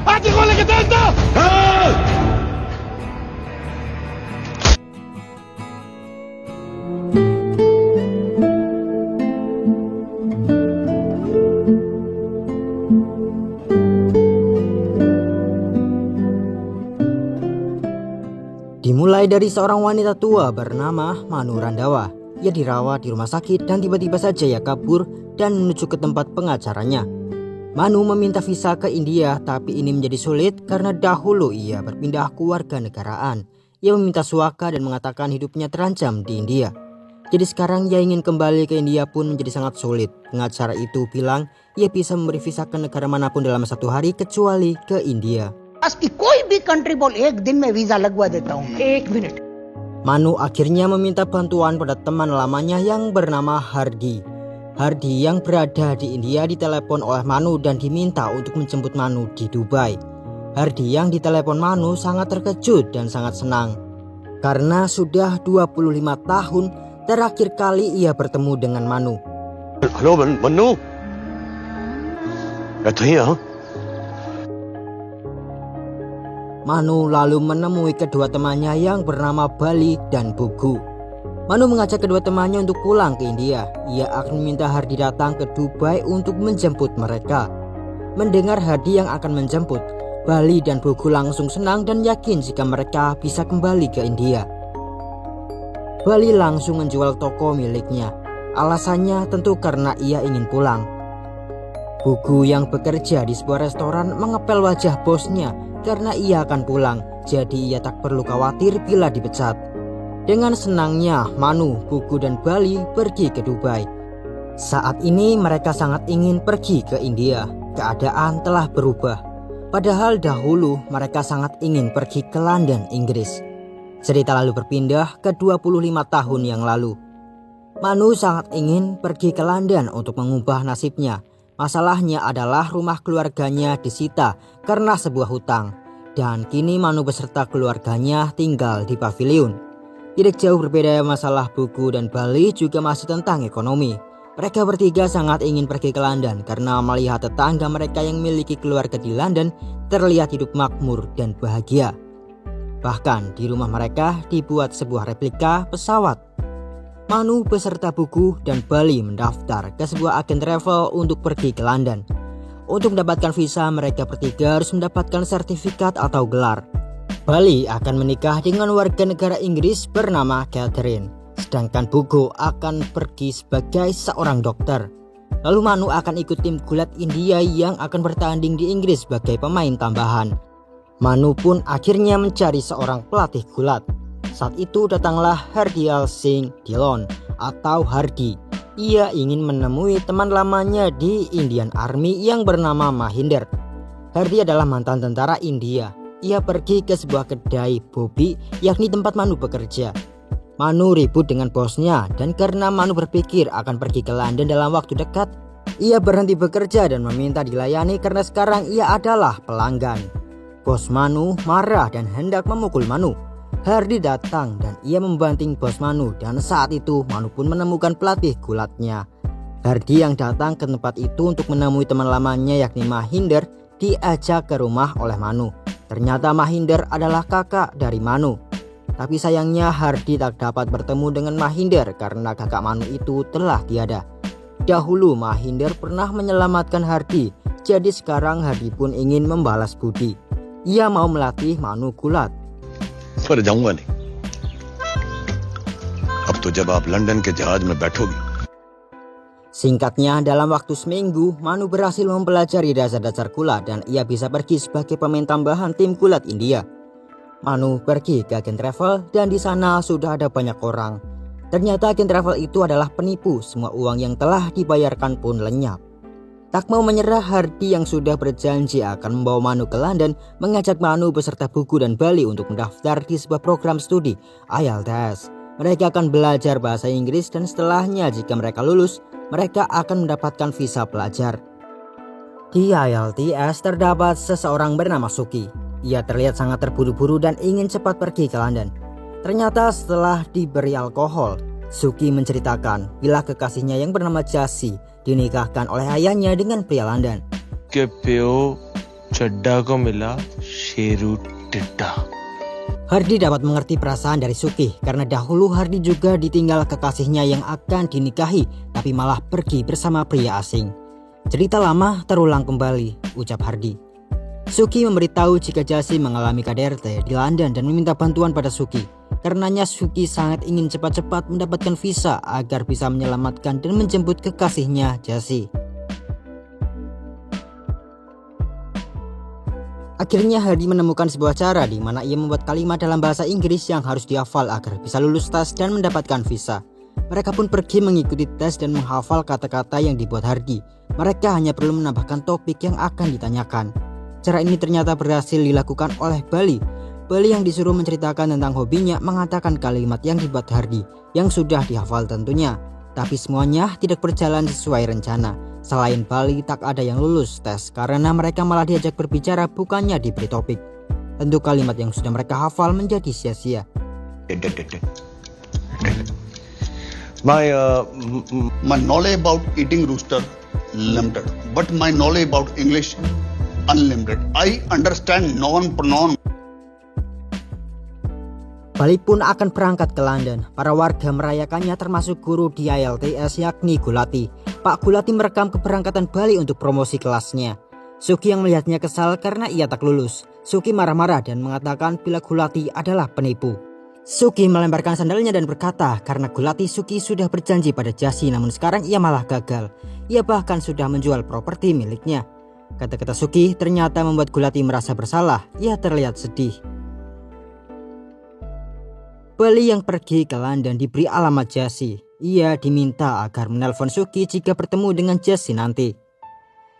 Hati ko lagi tento! Dimulai dari seorang wanita tua bernama Manu Randawa. Ia dirawat di rumah sakit dan tiba-tiba saja ia kabur dan menuju ke tempat pengacaranya. Manu meminta visa ke India, tapi ini menjadi sulit karena dahulu ia berpindah kewarganegaraan. Ia meminta suaka dan mengatakan hidupnya terancam di India. Jadi sekarang ia ingin kembali ke India pun menjadi sangat sulit. Pengacara itu bilang ia bisa memberi visa ke negara manapun dalam 1 hari kecuali ke India. कि कोई भी कंट्री बोल एक दिन में वीजा लगवा देता हूँ 1 minute. Manu akhirnya meminta bantuan pada teman lamanya yang bernama Hardi. Hardi yang berada di India ditelepon oleh Manu dan diminta untuk menjemput Manu di Dubai. Hardi yang ditelepon Manu sangat terkejut dan sangat senang karena sudah 25 tahun terakhir kali ia bertemu dengan Manu. Halo Manu. Manu lalu menemui kedua temannya yang bernama Bali dan Bugu. Manu mengajak kedua temannya untuk pulang ke India. Ia akan meminta Hardi datang ke Dubai untuk menjemput mereka. Mendengar Hardi yang akan menjemput, Bali dan Bugu langsung senang dan yakin jika mereka bisa kembali ke India. Bali langsung menjual toko miliknya. Alasannya tentu karena ia ingin pulang. Bugu yang bekerja di sebuah restoran mengepel wajah bosnya karena ia akan pulang, jadi ia tak perlu khawatir bila dipecat. Dengan senangnya Manu, Bugu dan Bali pergi ke Dubai. Saat ini mereka sangat ingin pergi ke India. Keadaan telah berubah. Padahal dahulu mereka sangat ingin pergi ke London, Inggris. Cerita lalu berpindah ke 25 tahun yang lalu. Manu sangat ingin pergi ke London untuk mengubah nasibnya. Masalahnya adalah rumah keluarganya disita karena sebuah hutang. Dan kini Manu beserta keluarganya tinggal di pavilion. Tidak jauh berbeda masalah Bugu dan Bali juga masih tentang ekonomi. Mereka bertiga sangat ingin pergi ke London karena melihat tetangga mereka yang memiliki keluarga di London terlihat hidup makmur dan bahagia. Bahkan di rumah mereka dibuat sebuah replika pesawat. Manu beserta Bugu dan Bali mendaftar ke sebuah agen travel untuk pergi ke London. Untuk mendapatkan visa, mereka bertiga harus mendapatkan sertifikat atau gelar. Bali akan menikah dengan warga negara Inggris bernama Catherine, sedangkan Bugu akan pergi sebagai seorang dokter. Lalu Manu akan ikut tim gulat India yang akan bertanding di Inggris sebagai pemain tambahan. Manu pun akhirnya mencari seorang pelatih gulat. Saat itu datanglah Hardial Singh Dhillon atau Hardi. Ia ingin menemui teman lamanya di Indian Army yang bernama Mahinder. Hardi adalah mantan tentara India. Ia pergi ke sebuah kedai Bobby, yakni tempat Manu bekerja. Manu ribut dengan bosnya dan karena Manu berpikir akan pergi ke London dalam waktu dekat, ia berhenti bekerja dan meminta dilayani karena sekarang ia adalah pelanggan. Bos Manu marah dan hendak memukul Manu. Hardi datang dan ia membanting bos Manu dan saat itu Manu pun menemukan pelatih gulatnya. Hardi yang datang ke tempat itu untuk menemui teman lamanya yakni Mahinder diajak ke rumah oleh Manu. Ternyata Mahinder adalah kakak dari Manu. Tapi sayangnya Hardi tak dapat bertemu dengan Mahinder karena kakak Manu itu telah tiada. Dahulu Mahinder pernah menyelamatkan Hardi, jadi sekarang Hardi pun ingin membalas budi. Ia mau melatih Manu gulat. पर जाऊंगा नहीं। अब तो जब आप लंदन के जहाज में बैठोगी। Singkatnya, dalam waktu seminggu, Manu berhasil mempelajari dasar-dasar gulat dan ia bisa pergi sebagai pemain tambahan tim gulat India. Manu pergi ke agen travel dan di sana sudah ada banyak orang. Ternyata agen travel itu adalah penipu, semua uang yang telah dibayarkan pun lenyap. Tak mau menyerah, Hardi yang sudah berjanji akan membawa Manu ke London mengajak Manu beserta Bugu dan Bali untuk mendaftar di sebuah program studi IELTS. Mereka akan belajar bahasa Inggris dan setelahnya jika mereka lulus, mereka akan mendapatkan visa pelajar. Di IELTS terdapat seseorang bernama Suki. Ia terlihat sangat terburu-buru dan ingin cepat pergi ke London. Ternyata setelah diberi alkohol, Suki menceritakan bila kekasihnya yang bernama Jasi dinikahkan oleh ayahnya dengan pria London. उसके प्यो चड्डा को मिला शेरू टिड्डा. Hardi dapat mengerti perasaan dari Suki karena dahulu Hardi juga ditinggal kekasihnya yang akan dinikahi tapi malah pergi bersama pria asing. Cerita lama terulang kembali, ucap Hardi. Suki memberitahu jika Jasi mengalami KDRT di London dan meminta bantuan pada Suki. Karenanya Suki sangat ingin cepat-cepat mendapatkan visa agar bisa menyelamatkan dan menjemput kekasihnya Jasi. Akhirnya Hardi menemukan sebuah cara di mana ia membuat kalimat dalam bahasa Inggris yang harus dihafal agar bisa lulus tes dan mendapatkan visa. Mereka pun pergi mengikuti tes dan menghafal kata-kata yang dibuat Hardi. Mereka hanya perlu menambahkan topik yang akan ditanyakan. Cara ini ternyata berhasil dilakukan oleh Bali. Bali yang disuruh menceritakan tentang hobinya mengatakan kalimat yang dibuat Hardi yang sudah dihafal tentunya. Tapi semuanya tidak berjalan sesuai rencana. Selain Bali tak ada yang lulus tes karena mereka malah diajak berbicara bukannya diberi topik. Tentu kalimat yang sudah mereka hafal menjadi sia-sia. My knowledge about eating rooster limited, but my knowledge about English unlimited. I understand noun-pronoun. Bali pun akan berangkat ke London. Para warga merayakannya termasuk guru di IELTS yakni Gulati. Pak Gulati merekam keberangkatan Bali untuk promosi kelasnya. Suki yang melihatnya kesal karena ia tak lulus. Suki marah-marah dan mengatakan bila Gulati adalah penipu. Suki melemparkan sandalnya dan berkata karena Gulati Suki sudah berjanji pada Jasi namun sekarang ia malah gagal. Ia bahkan sudah menjual properti miliknya. Kata-kata Suki ternyata membuat Gulati merasa bersalah. Ia terlihat sedih. Bali yang pergi ke London diberi alamat Jasi. Ia diminta agar menelpon Suki jika bertemu dengan Jasi nanti.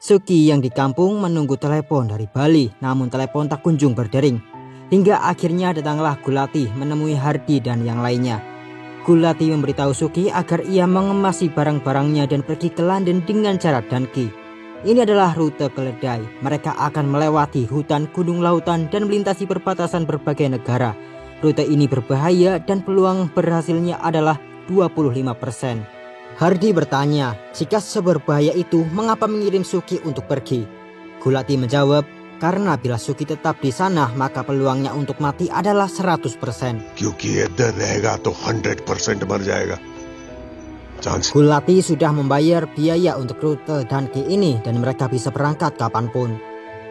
Suki yang di kampung menunggu telepon dari Bali, namun telepon tak kunjung berdering. Hingga akhirnya datanglah Gulati menemui Hardi dan yang lainnya. Gulati memberitahu Suki agar ia mengemasi barang-barangnya dan pergi ke London dengan cara donkey. Ini adalah rute keledai. Mereka akan melewati hutan, gunung, lautan dan melintasi perbatasan berbagai negara. Rute ini berbahaya dan peluang berhasilnya adalah 25%. Hardi bertanya, jika seberbahaya itu mengapa mengirim Suki untuk pergi? Gulati menjawab, karena bila Suki tetap di sana maka peluangnya untuk mati adalah 100%. क्योंकि इधर रहेगा तो 100% मर जाएगा. Gulati sudah membayar biaya untuk rute donkey ini dan mereka bisa berangkat kapanpun.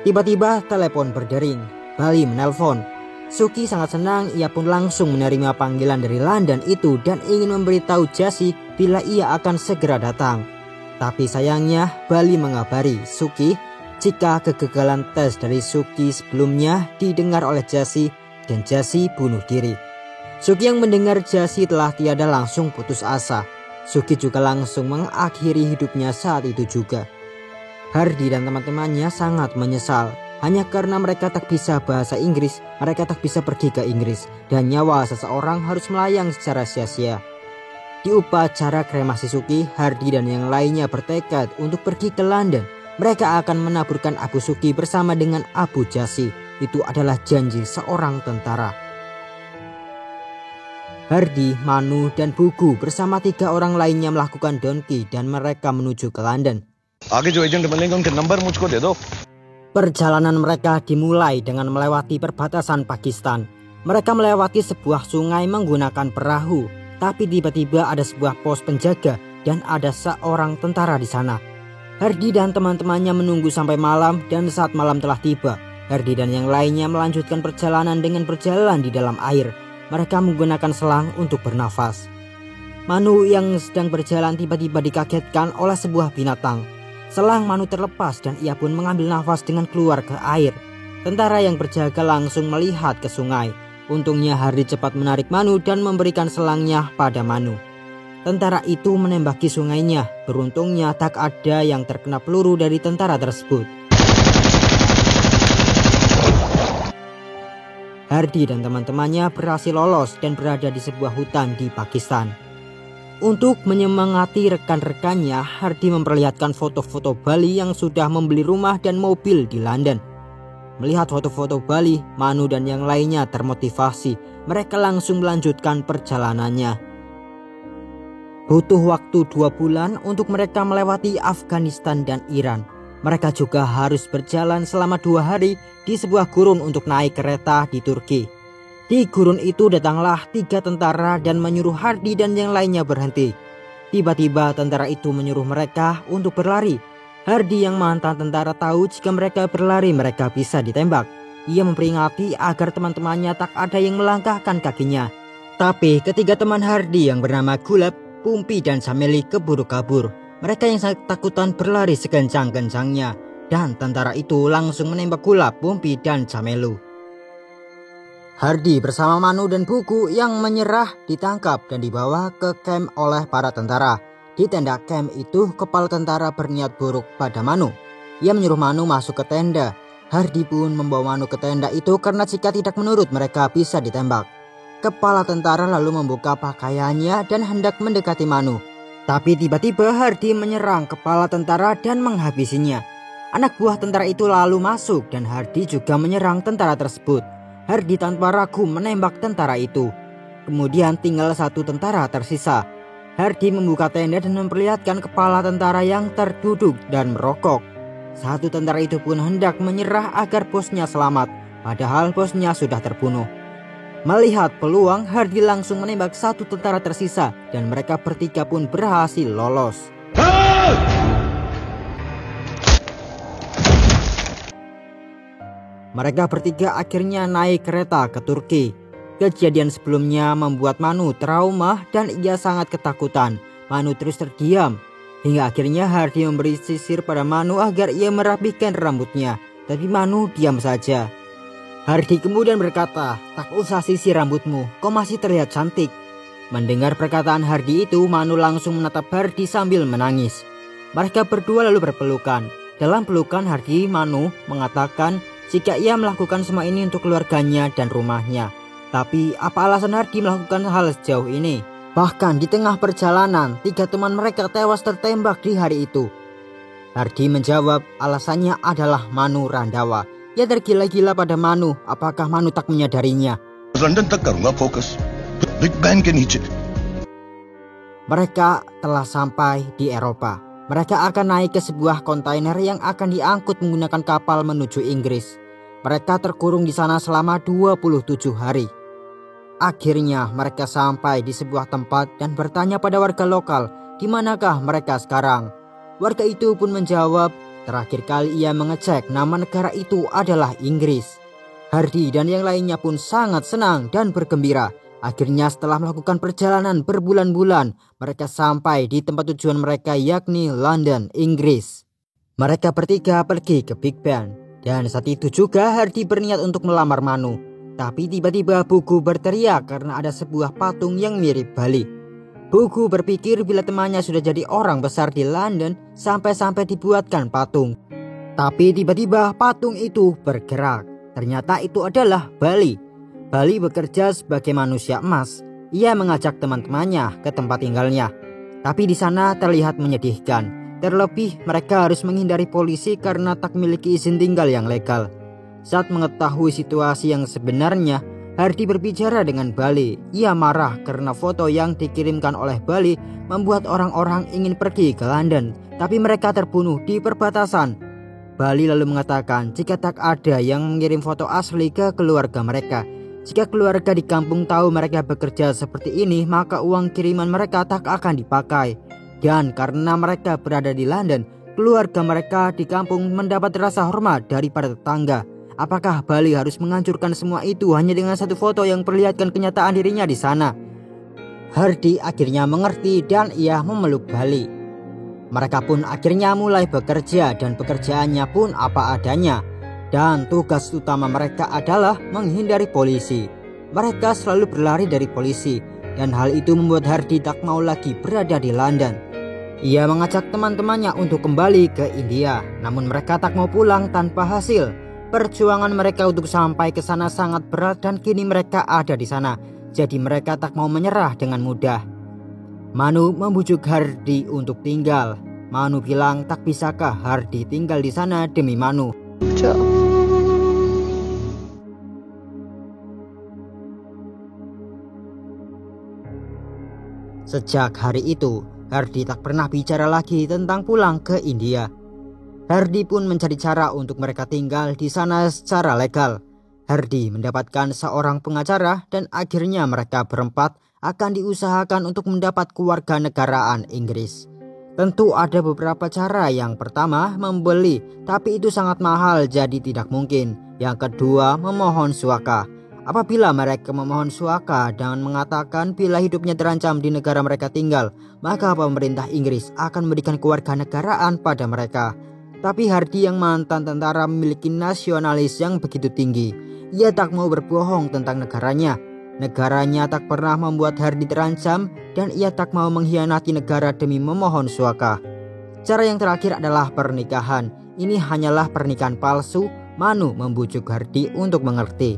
Tiba-tiba telepon berdering. Bali menelpon. Suki sangat senang, ia pun langsung menerima panggilan dari London itu dan ingin memberitahu Jasi bila ia akan segera datang. Tapi sayangnya Bali mengabari Suki jika kegagalan tes dari Suki sebelumnya didengar oleh Jasi dan Jasi bunuh diri. Suki yang mendengar Jasi telah tiada langsung putus asa. Suki juga langsung mengakhiri hidupnya saat itu juga. Hardi dan teman-temannya sangat menyesal. Hanya karena mereka tak bisa bahasa Inggris, mereka tak bisa pergi ke Inggris, dan nyawa seseorang harus melayang secara sia-sia. Di upacara kremasi Suki, Hardi dan yang lainnya bertekad untuk pergi ke London. Mereka akan menaburkan abu Suki bersama dengan abu Jasi. Itu adalah janji seorang tentara. Hardi, Manu, dan Bugu bersama 3 orang lainnya melakukan donkey dan mereka menuju ke London. आगे जो एजेंट मिलेंगे उनके नंबर मुझको दे दो. Perjalanan mereka dimulai dengan melewati perbatasan Pakistan. Mereka melewati sebuah sungai menggunakan perahu, tapi tiba-tiba ada sebuah pos penjaga dan ada seorang tentara di sana. Hardi dan teman-temannya menunggu sampai malam dan saat malam telah tiba, Hardi dan yang lainnya melanjutkan perjalanan dengan berjalan di dalam air. Mereka menggunakan selang untuk bernafas. Manu yang sedang berjalan tiba-tiba dikagetkan oleh sebuah binatang. Selang Manu terlepas dan ia pun mengambil nafas dengan keluar ke air. Tentara yang berjaga langsung melihat ke sungai. Untungnya Hardi cepat menarik Manu dan memberikan selangnya pada Manu. Tentara itu menembaki sungainya. Beruntungnya tak ada yang terkena peluru dari tentara tersebut. Hardi dan teman-temannya berhasil lolos dan berada di sebuah hutan di Pakistan. Untuk menyemangati rekan-rekannya, Hardi memperlihatkan foto-foto Bali yang sudah membeli rumah dan mobil di London. Melihat foto-foto Bali, Manu dan yang lainnya termotivasi. Mereka langsung melanjutkan perjalanannya. Butuh waktu 2 bulan untuk mereka melewati Afghanistan dan Iran. Mereka juga harus berjalan selama 2 hari di sebuah gurun untuk naik kereta di Turki. Di gurun itu datanglah 3 tentara dan menyuruh Hardy dan yang lainnya berhenti. Tiba-tiba tentara itu menyuruh mereka untuk berlari. Hardy yang mantan tentara tahu jika mereka berlari mereka bisa ditembak. Ia memperingati agar teman-temannya tak ada yang melangkahkan kakinya. Tapi ketiga teman Hardy yang bernama Gulab, Pumpi dan Sameli keburu kabur. Mereka yang sangat takutan berlari sekencang-kencangnya. Dan tentara itu langsung menembak Gulab, Pumpi dan Samelu. Hardy bersama Manu dan Buku yang menyerah ditangkap dan dibawa ke camp oleh para tentara. Di tenda camp itu kepala tentara berniat buruk pada Manu. Ia menyuruh Manu masuk ke tenda. Hardy pun membawa Manu ke tenda itu karena jika tidak menurut mereka bisa ditembak. Kepala tentara lalu membuka pakaiannya dan hendak mendekati Manu. Tapi tiba-tiba Hardy menyerang kepala tentara dan menghabisinya. Anak buah tentara itu lalu masuk dan Hardy juga menyerang tentara tersebut. Hardy tanpa ragu menembak tentara itu. Kemudian tinggal 1 tentara tersisa. Hardy membuka tenda dan memperlihatkan kepala tentara yang terduduk dan merokok. 1 tentara itu pun hendak menyerah agar bosnya selamat, padahal bosnya sudah terbunuh. Melihat peluang, Hardy langsung menembak 1 tentara tersisa dan mereka bertiga pun berhasil lolos. Mereka bertiga akhirnya naik kereta ke Turki. Kejadian sebelumnya membuat Manu trauma dan ia sangat ketakutan. Manu terus terdiam. Hingga akhirnya Hardy memberi sisir pada Manu agar ia merapikan rambutnya. Tapi Manu diam saja. Hardy kemudian berkata, "Tak usah sisir rambutmu, kau masih terlihat cantik." Mendengar perkataan Hardy itu, Manu langsung menatap Hardy sambil menangis. Mereka berdua lalu berpelukan. Dalam pelukan Hardy, Manu mengatakan jika ia melakukan semua ini untuk keluarganya dan rumahnya. Tapi apa alasan Hardy melakukan hal sejauh ini? Bahkan di tengah perjalanan, 3 teman mereka tewas tertembak di hari itu. Hardy menjawab alasannya adalah Manu Randawa. Ia tergila-gila pada Manu. Apakah Manu tak menyadarinya? London तक करूंगा focus big bang के नीचे. Mereka telah sampai di Eropa. Mereka akan naik ke sebuah kontainer yang akan diangkut menggunakan kapal menuju Inggris. Mereka terkurung di sana selama 27 hari. Akhirnya mereka sampai di sebuah tempat dan bertanya pada warga lokal, di manakah mereka sekarang? Warga itu pun menjawab, terakhir kali ia mengecek nama negara itu adalah Inggris. Hardy dan yang lainnya pun sangat senang dan bergembira. Akhirnya setelah melakukan perjalanan berbulan-bulan, mereka sampai di tempat tujuan mereka yakni London, Inggris. Mereka bertiga pergi ke Big Ben. Dan saat itu juga Hardy berniat untuk melamar Manu. Tapi tiba-tiba Buku berteriak karena ada sebuah patung yang mirip Bali. Buku berpikir bila temannya sudah jadi orang besar di London sampai-sampai dibuatkan patung. Tapi tiba-tiba patung itu bergerak. Ternyata itu adalah Bali. Bali bekerja sebagai manusia emas. Ia mengajak teman-temannya ke tempat tinggalnya. Tapi di sana terlihat menyedihkan. Terlebih mereka harus menghindari polisi karena tak memiliki izin tinggal yang legal. Saat mengetahui situasi yang sebenarnya, Hardy berbicara dengan Bali. Ia marah karena foto yang dikirimkan oleh Bali membuat orang-orang ingin pergi ke London. Tapi mereka terbunuh di perbatasan. Bali lalu mengatakan jika tak ada yang mengirim foto asli ke keluarga mereka. Jika keluarga di kampung tahu mereka bekerja seperti ini, maka uang kiriman mereka tak akan dipakai. Dan karena mereka berada di London, keluarga mereka di kampung mendapat rasa hormat daripada tetangga. Apakah Bali harus menghancurkan semua itu hanya dengan 1 foto yang perlihatkan kenyataan dirinya di sana? Hardy akhirnya mengerti dan ia memeluk Bali. Mereka pun akhirnya mulai bekerja dan pekerjaannya pun apa adanya. Dan tugas utama mereka adalah menghindari polisi. Mereka selalu berlari dari polisi. Dan hal itu membuat Hardy tak mau lagi berada di London. Ia mengajak teman-temannya untuk kembali ke India. Namun mereka tak mau pulang tanpa hasil. Perjuangan mereka untuk sampai ke sana sangat berat dan kini mereka ada di sana. Jadi mereka tak mau menyerah dengan mudah. Manu membujuk Hardy untuk tinggal. Manu bilang tak bisakah Hardy tinggal di sana demi Manu. Sejak hari itu, Hardy tak pernah bicara lagi tentang pulang ke India. Hardi pun mencari cara untuk mereka tinggal di sana secara legal. Hardi mendapatkan seorang pengacara dan akhirnya mereka berempat akan diusahakan untuk mendapat kewarganegaraan Inggris. Tentu ada beberapa cara. Yang pertama, membeli, tapi itu sangat mahal jadi tidak mungkin. Yang kedua, memohon suaka. Apabila mereka memohon suaka dengan mengatakan bila hidupnya terancam di negara mereka tinggal, maka pemerintah Inggris akan memberikan kewarganegaraan pada mereka. Tapi Hardi yang mantan tentara memiliki nasionalis yang begitu tinggi. Ia tak mau berbohong tentang negaranya. Negaranya tak pernah membuat Hardi terancam dan ia tak mau mengkhianati negara demi memohon suaka. Cara yang terakhir adalah pernikahan. Ini hanyalah pernikahan palsu. Manu membujuk Hardi untuk mengerti.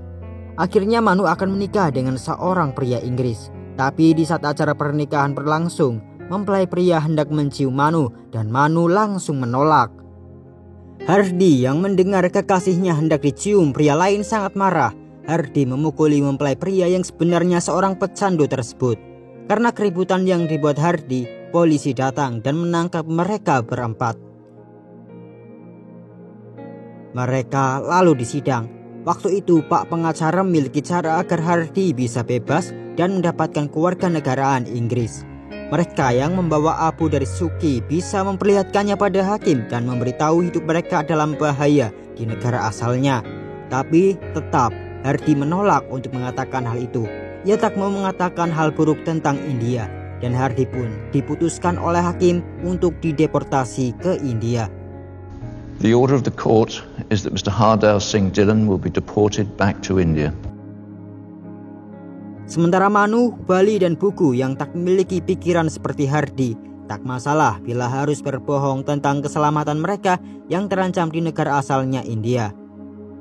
Akhirnya Manu akan menikah dengan seorang pria Inggris. Tapi di saat acara pernikahan berlangsung, mempelai pria hendak mencium Manu dan Manu langsung menolak. Hardi yang mendengar kekasihnya hendak dicium pria lain sangat marah. Hardi memukuli mempelai pria yang sebenarnya seorang pecandu tersebut. Karena keributan yang dibuat Hardi, polisi datang dan menangkap mereka berempat. Mereka lalu disidang. Waktu itu Pak pengacara memiliki cara agar Hardi bisa bebas dan mendapatkan kewarganegaraan Inggris. Mereka yang membawa apu dari Suki bisa memperlihatkannya pada hakim dan memberitahu hidup mereka dalam bahaya di negara asalnya. Tapi tetap Hardi menolak untuk mengatakan hal itu. Ia tak mau mengatakan hal buruk tentang India dan Hardi pun diputuskan oleh hakim untuk dideportasi ke India. The order of the court is that Mr. Hardale Singh Dhillon will be deported back to India. Sementara Manu, Bali dan Buku yang tak memiliki pikiran seperti Hardi tak masalah bila harus berbohong tentang keselamatan mereka yang terancam di negara asalnya India.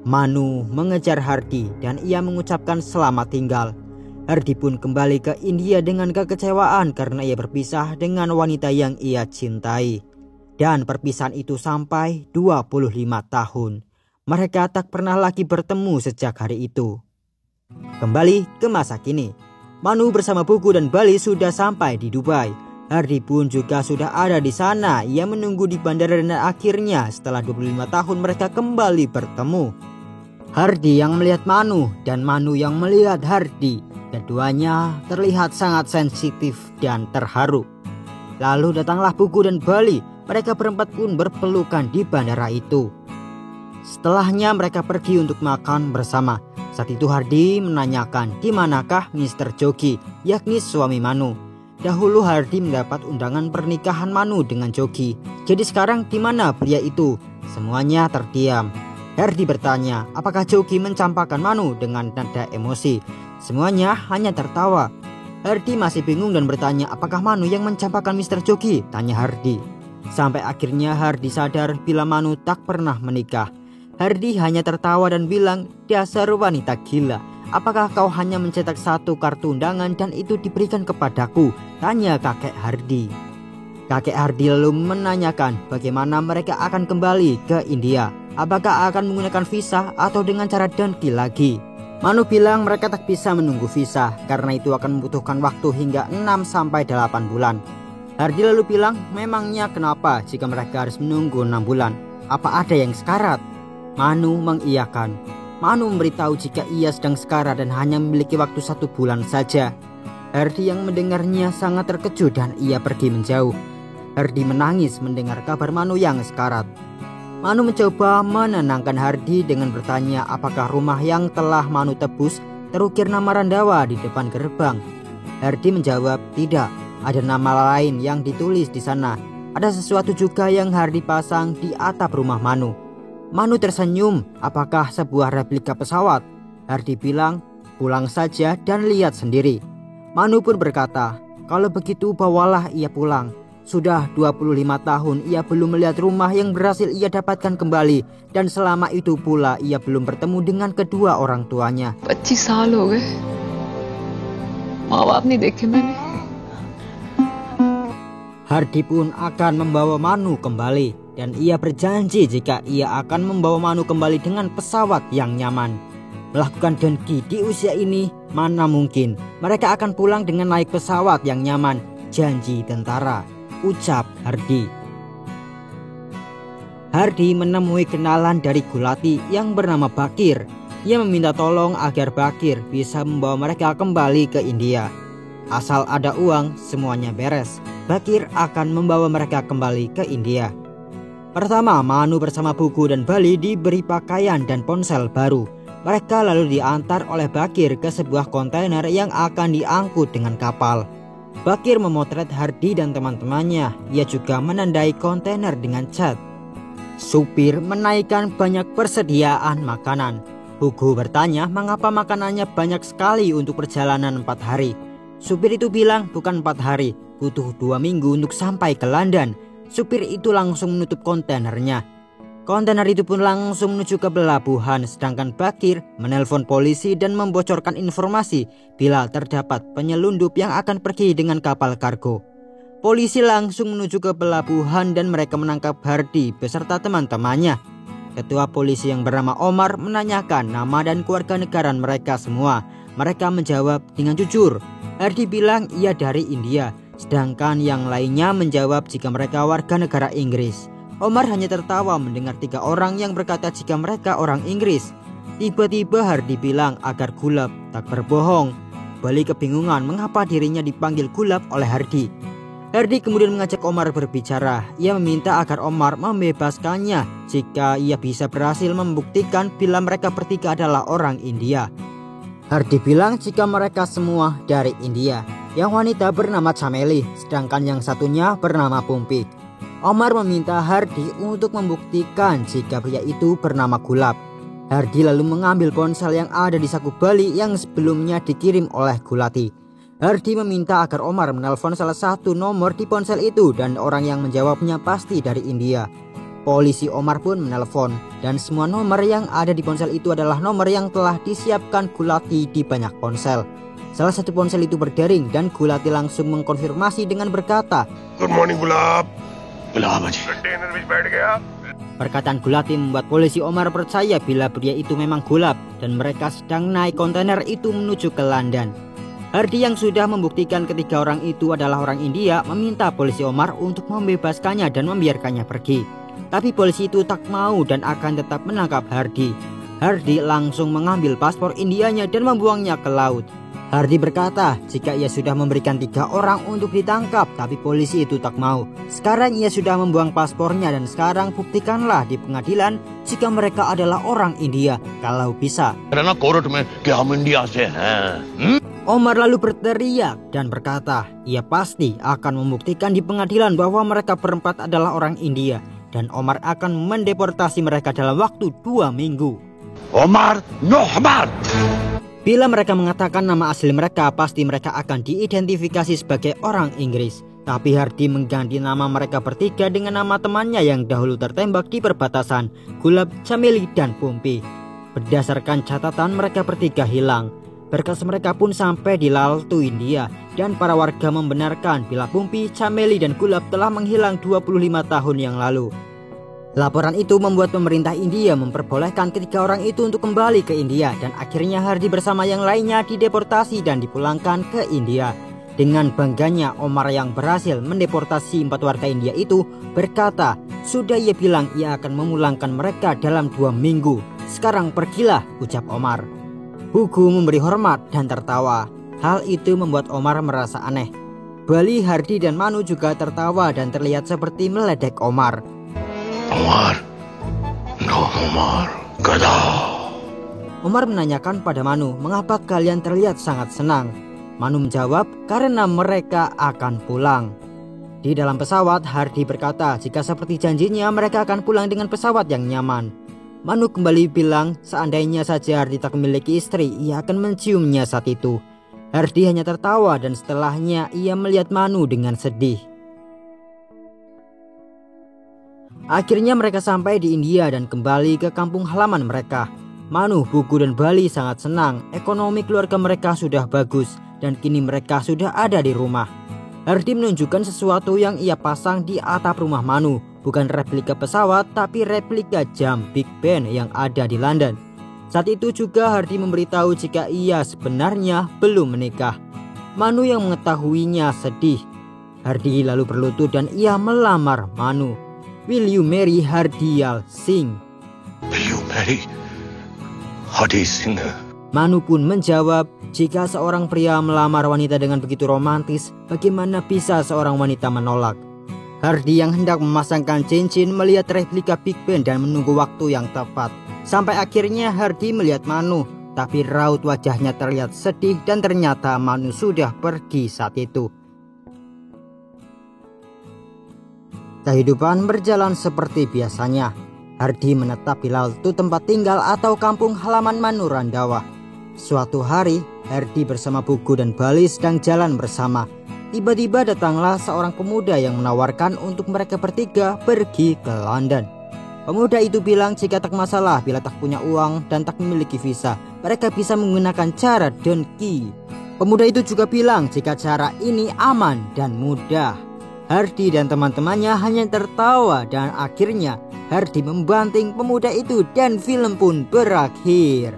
Manu mengejar Hardi dan ia mengucapkan selamat tinggal. Hardi pun kembali ke India dengan kekecewaan karena ia berpisah dengan wanita yang ia cintai. Dan perpisahan itu sampai 25 tahun. Mereka tak pernah lagi bertemu sejak hari itu. Kembali ke masa kini, Manu bersama Buku dan Bali sudah sampai di Dubai. Hardi pun juga sudah ada di sana. Ia menunggu di bandara dan akhirnya setelah 25 tahun mereka kembali bertemu. Hardi yang melihat Manu dan Manu yang melihat Hardi. Keduanya terlihat sangat sensitif dan terharu. Lalu datanglah Buku dan Bali. Mereka berempat pun berpelukan di bandara itu. Setelahnya mereka pergi untuk makan bersama. Saat itu Hardi menanyakan di manakah Mr. Jogi, yakni suami Manu. Dahulu Hardi mendapat undangan pernikahan Manu dengan Jogi. Jadi sekarang di mana pria itu? Semuanya terdiam. Hardi bertanya apakah Jogi mencampakkan Manu dengan nada emosi. Semuanya hanya tertawa. Hardi masih bingung dan bertanya apakah Manu yang mencampakkan Mr. Jogi? Tanya Hardi. Sampai akhirnya Hardi sadar bila Manu tak pernah menikah. Hardi hanya tertawa dan bilang, dasar wanita gila. Apakah kau hanya mencetak satu kartu undangan dan itu diberikan kepadaku? Tanya kakek Hardi. Kakek Hardi lalu menanyakan bagaimana mereka akan kembali ke India. Apakah akan menggunakan visa atau dengan cara dengki lagi? Manu bilang mereka tak bisa menunggu visa karena itu akan membutuhkan waktu hingga 6-8 bulan. Hardi lalu bilang, memangnya kenapa jika mereka harus menunggu 6 bulan? Apa ada yang sekarat? Manu mengiyakan. Manu memberitahu jika ia sedang sekarat dan hanya memiliki waktu 1 bulan saja. Hardi yang mendengarnya sangat terkejut dan ia pergi menjauh. Hardi menangis mendengar kabar Manu yang sekarat. Manu mencoba menenangkan Hardi dengan bertanya apakah rumah yang telah Manu tebus terukir nama Randawa di depan gerbang. Hardi menjawab tidak. Ada nama lain yang ditulis di sana. Ada sesuatu juga yang Hardi pasang di atap rumah Manu. Manu tersenyum, apakah sebuah replika pesawat? Hardi bilang, pulang saja dan lihat sendiri. Manu pun berkata, kalau begitu bawalah ia pulang. Sudah 25 tahun ia belum melihat rumah yang berhasil ia dapatkan kembali. Dan selama itu pula ia belum bertemu dengan kedua orang tuanya. 25 साल हो गए माँ बाप नहीं देखे मैंने. Hardi pun akan membawa Manu kembali dan ia berjanji jika ia akan membawa Manu kembali dengan pesawat yang nyaman. Melakukan dengki di usia ini mana mungkin. Mereka akan pulang dengan naik pesawat yang nyaman. Janji tentara, ucap Hardi. Hardi menemui kenalan dari Gulati yang bernama Bakir. Ia meminta tolong agar Bakir bisa membawa mereka kembali ke India. Asal ada uang, semuanya beres. Bakir akan membawa mereka kembali ke India. Pertama, Manu bersama Buku dan Bali diberi pakaian dan ponsel baru. Mereka lalu diantar oleh Bakir ke sebuah kontainer yang akan diangkut dengan kapal. Bakir memotret Hardi dan teman-temannya. Ia juga menandai kontainer dengan cat. Supir menaikkan banyak persediaan makanan. Buku bertanya mengapa makanannya banyak sekali untuk perjalanan 4 hari. Supir itu bilang bukan 4 hari, butuh 2 minggu untuk sampai ke London. Supir itu langsung menutup kontainernya. Kontainer itu pun langsung menuju ke pelabuhan, sedangkan Bakir menelpon polisi dan membocorkan informasi bila terdapat penyelundup yang akan pergi dengan kapal kargo. Polisi langsung menuju ke pelabuhan dan mereka menangkap Hardi beserta teman-temannya. Ketua polisi yang bernama Omar menanyakan nama dan kewarganegaraan mereka semua. Mereka menjawab dengan jujur. Hardi bilang ia dari India, sedangkan yang lainnya menjawab jika mereka warga negara Inggris. Omar hanya tertawa mendengar 3 orang yang berkata jika mereka orang Inggris. Tiba-tiba Hardi bilang agar Gulab tak berbohong. Bali kebingungan mengapa dirinya dipanggil Gulab oleh Hardi. Hardi kemudian mengajak Omar berbicara. Ia meminta agar Omar membebaskannya jika ia bisa berhasil membuktikan bila mereka bertiga adalah orang India. Hardi bilang jika mereka semua dari India. Yang wanita bernama Chameli, sedangkan yang satunya bernama Pumpi. Omar meminta Hardi untuk membuktikan jika pria itu bernama Gulab. Hardi lalu mengambil ponsel yang ada di saku Bali yang sebelumnya dikirim oleh Gulati. Hardi meminta agar Omar menelpon salah satu nomor di ponsel itu dan orang yang menjawabnya pasti dari India. Polisi Omar pun menelpon dan semua nomor yang ada di ponsel itu adalah nomor yang telah disiapkan Gulati di banyak ponsel. Salah satu ponsel itu berdering dan Gulati langsung mengkonfirmasi dengan berkata, Good morning, Gulab. Gulab aji. Container which बैठ गया. Perkataan Gulati membuat polisi Omar percaya bila pria itu memang Gulab dan mereka sedang naik kontainer itu menuju ke London. Hardi yang sudah membuktikan ketiga orang itu adalah orang India meminta polisi Omar untuk membebaskannya dan membiarkannya pergi. Tapi polisi itu tak mau dan akan tetap menangkap Hardi. Hardi langsung mengambil paspor Indianya dan membuangnya ke laut. Hardi berkata jika ia sudah memberikan 3 orang untuk ditangkap, tapi polisi itu tak mau. Sekarang ia sudah membuang paspornya dan sekarang buktikanlah di pengadilan jika mereka adalah orang India kalau bisa. Karena court में कि हम इंडिया से हैं. Omar lalu berteriak dan berkata ia pasti akan membuktikan di pengadilan bahwa mereka berempat adalah orang India dan Omar akan mendeportasi mereka dalam waktu 2 minggu. Omar, no Omar. Bila mereka mengatakan nama asli mereka, pasti mereka akan diidentifikasi sebagai orang Inggris. Tapi Hardi mengganti nama mereka bertiga dengan nama temannya yang dahulu tertembak di perbatasan, Gulab, Chameli, dan Pumpi. Berdasarkan catatan mereka bertiga hilang. Berkas mereka pun sampai di Laltu, India, dan para warga membenarkan bila Pumpi, Chameli, dan Gulab telah menghilang 25 tahun yang lalu. Laporan itu membuat pemerintah India memperbolehkan ketiga orang itu untuk kembali ke India dan akhirnya Hardi bersama yang lainnya dideportasi dan dipulangkan ke India. Dengan bangganya Omar yang berhasil mendeportasi 4 warga India itu berkata, sudah ia bilang ia akan memulangkan mereka dalam 2 minggu. Sekarang pergilah, ucap Omar. Buku memberi hormat dan tertawa. Hal itu membuat Omar merasa aneh. Bali, Hardi, dan Manu juga tertawa dan terlihat seperti meledek Omar. Omar, no Omar, gada. Omar menanyakan pada Manu, mengapa kalian terlihat sangat senang? Manu menjawab, karena mereka akan pulang. Di dalam pesawat, Hardi berkata jika seperti janjinya mereka akan pulang dengan pesawat yang nyaman. Manu kembali bilang seandainya saja Hardi tak memiliki istri, ia akan menciumnya saat itu. Hardi hanya tertawa dan setelahnya ia melihat Manu dengan sedih. Akhirnya mereka sampai di India dan kembali ke kampung halaman mereka. Manu, Buku, dan Bali sangat senang. Ekonomi keluarga mereka sudah bagus dan kini mereka sudah ada di rumah. Hardi menunjukkan sesuatu yang ia pasang di atap rumah Manu. Bukan replika pesawat tapi replika jam Big Ben yang ada di London. Saat itu juga Hardi memberitahu jika ia sebenarnya belum menikah. Manu yang mengetahuinya sedih. Hardi lalu berlutut dan ia melamar Manu. "Will you marry Hardial Singh?" Will you marry Hardi Singh? Manu pun menjawab, "Jika seorang pria melamar wanita dengan begitu romantis, bagaimana bisa seorang wanita menolak?" Hardi yang hendak memasangkan cincin melihat replika Big Ben dan menunggu waktu yang tepat. Sampai akhirnya Hardi melihat Manu, tapi raut wajahnya terlihat sedih dan ternyata Manu sudah pergi saat itu. Kehidupan berjalan seperti biasanya. Hardi menetap di Laltu, tempat tinggal atau kampung halaman Manu Randawa. Suatu hari, Hardi bersama Bugu dan Bali sedang jalan bersama. Tiba-tiba datanglah seorang pemuda yang menawarkan untuk mereka bertiga pergi ke London. Pemuda itu bilang jika tak masalah bila tak punya uang dan tak memiliki visa, mereka bisa menggunakan cara donkey. Pemuda itu juga bilang jika cara ini aman dan mudah. Hardi dan teman-temannya hanya tertawa dan akhirnya Hardi membanting pemuda itu dan film pun berakhir.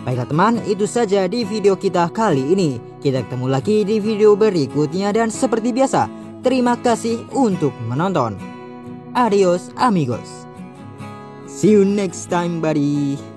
Baiklah teman, itu saja di video kita kali ini. Kita ketemu lagi di video berikutnya dan seperti biasa, terima kasih untuk menonton. Adios amigos. See you next time buddy.